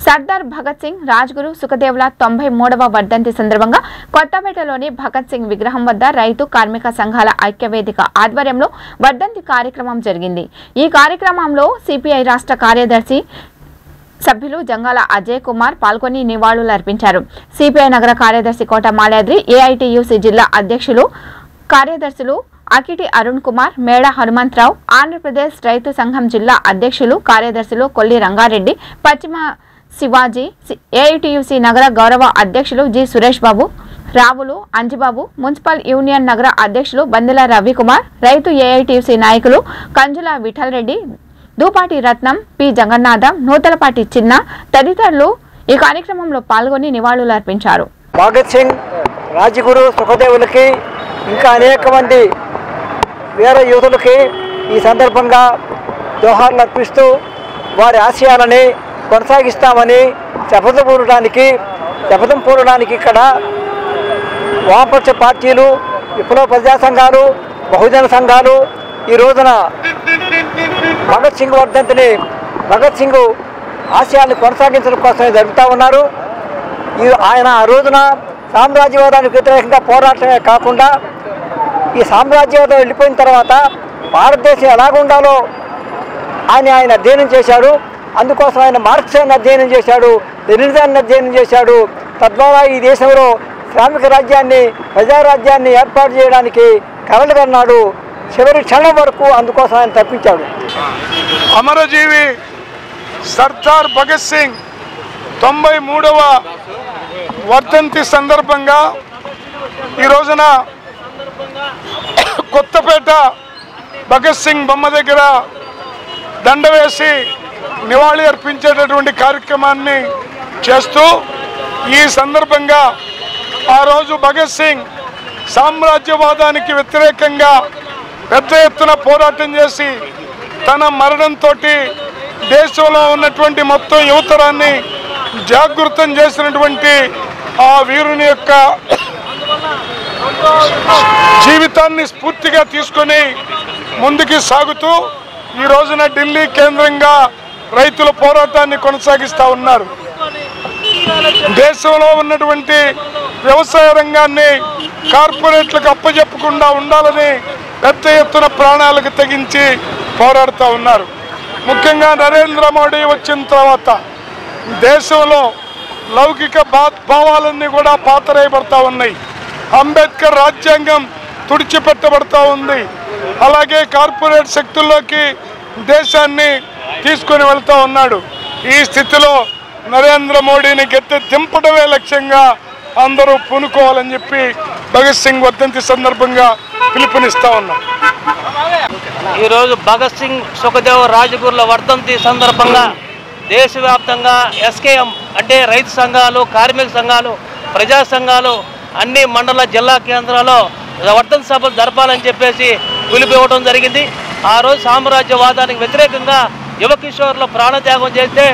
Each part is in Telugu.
సర్దార్ భగత్ సింగ్ రాజ్గురు సుఖదేవ్ల 93వ వర్ధంతి సందర్భంగా కొత్తపేటలోని భగత్ సింగ్ విగ్రహం వద్ద రైతు కార్మిక సంఘాల ఐక్యవేదిక ఆధ్వర్యంలో వర్ధంతి కార్యక్రమం జరిగింది। ఈ కార్యక్రమంలో సిపిఐ రాష్ట్ర కార్యదర్శి సభ్యులు జంగాల అజయ్ కుమార్ పాల్గొని నివాళులు అర్పించారు। సిపిఐ నగర కార్యదర్శి కోట మాల్యాద్రి, ఏఐటియుసి జిల్లా అధ్యక్షులు కార్యదర్శులు అకిటి అరుణ్ కుమార్, మేడ హనుమంతరావు, ఆంధ్రప్రదేశ్ రైతు సంఘం జిల్లా అధ్యక్షులు కార్యదర్శులు కొల్లి రంగారెడ్డి, పశ్చిమ శివాజీ, ఏఐటియుసి నగర గౌరవ అధ్యక్షులు G Suresh Babu, రావులు Anjibabu, municipal union నగర అధ్యక్షులు బందెల రవికుమార్, రైతు ఏఐటియుసి నాయకులు కంజుల విఠల్ రెడ్డి, దూపాటి రత్నం, పి జగన్నాథం, నూతలపాటి చిన్న తదితరులు ఈ కార్యక్రమంలో పాల్గొని నివాళులు అర్పించారు। భగత్ సింగ్, రాజ్గురు సుఖదేవులకి ఇంకా అనేక మంది వీర యోధులకి ఈ సందర్భంగా జోహార్లు అర్పిస్తూ వారి ఆశయాలని కొనసాగిస్తామని శపథం పూరడానికి ఇక్కడ వామపక్ష పార్టీలు, విప్లవ ప్రజా సంఘాలు, బహుజన సంఘాలు ఈ రోజున భగత్ సింగ్ వర్ధంతిని, భగత్ సింగ్ ఆశయాన్ని కొనసాగించడం కోసమే జరుపుతూ ఉన్నారు। ఆయన ఆ రోజున సామ్రాజ్యవాదానికి వ్యతిరేకంగా పోరాటమే కాకుండా ఈ సామ్రాజ్యవాదం వెళ్ళిపోయిన తర్వాత భారతదేశం ఎలాగుండాలో ఆయన అధ్యయనం చేశాడు। అందుకోసం ఆయన మార్క్సాన్ని అధ్యయనం చేశాడు, లెనినిజాన్ని అధ్యయనం చేశాడు। తద్వారా ఈ దేశంలో శ్రామిక రాజ్యాన్ని, ప్రజారాజ్యాన్ని ఏర్పాటు చేయడానికి కలలు కన్నాడు। చివరి క్షణం వరకు అందుకోసం ఆయన తప్పించాడు। అమరజీవి సర్దార్ భగత్ సింగ్ 93వ వర్ధంతి సందర్భంగా ఈ రోజున కొత్తపేట భగత్ సింగ్ బొమ్మ దగ్గర దండ వేసి నివాళి అర్పించేటటువంటి కార్యక్రమాన్ని చేస్తూ ఈ సందర్భంగా ఆ రోజు భగత్ సింగ్ సామ్రాజ్యవాదానికి వ్యతిరేకంగా పెద్ద ఎత్తున పోరాటం చేసి తన మరణంతో దేశంలో ఉన్నటువంటి మొత్తం యువతరాన్ని జాగృతం చేసినటువంటి ఆ వీరుని యొక్క జీవితాన్ని స్ఫూర్తిగా తీసుకొని ముందుకు సాగుతూ ఈ రోజున ఢిల్లీ కేంద్రంగా రైతుల పోరాటాన్ని కొనసాగిస్తూ ఉన్నారు। దేశంలో ఉన్నటువంటి వ్యవసాయ రంగాన్ని కార్పొరేట్లకు అప్పజెప్పకుండా ఉండాలని పెద్ద ఎత్తున ప్రాణాలకు తెగించి పోరాడుతూ ఉన్నారు। ముఖ్యంగా నరేంద్ర మోడీ వచ్చిన తర్వాత దేశంలో లౌకిక భావాలన్నీ కూడా పాతరేయబడతా ఉన్నాయి। అంబేద్కర్ రాజ్యాంగం తుడిచిపెట్టబడతా ఉంది। అలాగే కార్పొరేట్ శక్తుల్లోకి దేశాన్ని తీసుకొని వెళ్తూ ఉన్నాడు। ఈ స్థితిలో నరేంద్ర మోడీని గద్దె దింపడమే లక్ష్యంగా అందరూ పూనుకోవాలని చెప్పి భగత్ సింగ్ వర్ధంతి సందర్భంగా పిలుపునిస్తా ఉన్నాం। ఈరోజు భగత్ సింగ్, సుఖదేవ్, రాజ్గురుల వర్ధంతి సందర్భంగా దేశవ్యాప్తంగా ఎస్కేఎం అంటే రైతు సంఘాలు, కార్మిక సంఘాలు, ప్రజా సంఘాలు అన్ని మండల జిల్లా కేంద్రాల్లో వర్ధంతి సభలు జరపాలని చెప్పేసి పిలుపు ఇవ్వడం జరిగింది। ఆ రోజు సామ్రాజ్యవాదానికి వ్యతిరేకంగా యువ కిషోర్లు ప్రాణత్యాగం చేస్తే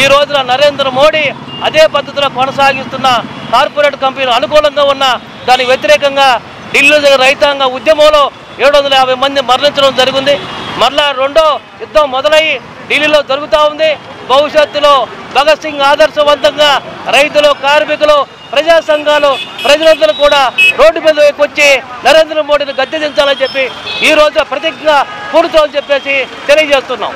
ఈ రోజున నరేంద్ర మోడీ అదే పద్ధతిలో కొనసాగిస్తున్న కార్పొరేట్ కంపెనీలు అనుకూలంగా ఉన్న దానికి వ్యతిరేకంగా ఢిల్లీ రైతాంగ ఉద్యమంలో 750 మంది మరణించడం జరిగింది। మరలా రెండో యుద్ధం మొదలయ్యి ఢిల్లీలో జరుగుతూ ఉంది। భవిష్యత్తులో భగత్ సింగ్ ఆదర్శవంతంగా రైతులు, కార్మికులు, ప్రజా సంఘాలు, ప్రజలందరూ కూడా రోడ్డు మీద వచ్చి నరేంద్ర మోడీని గద్దె దించాలని చెప్పి ఈ రోజు ప్రతిజ్ఞ పూర్తని చెప్పేసి తెలియజేస్తున్నాం।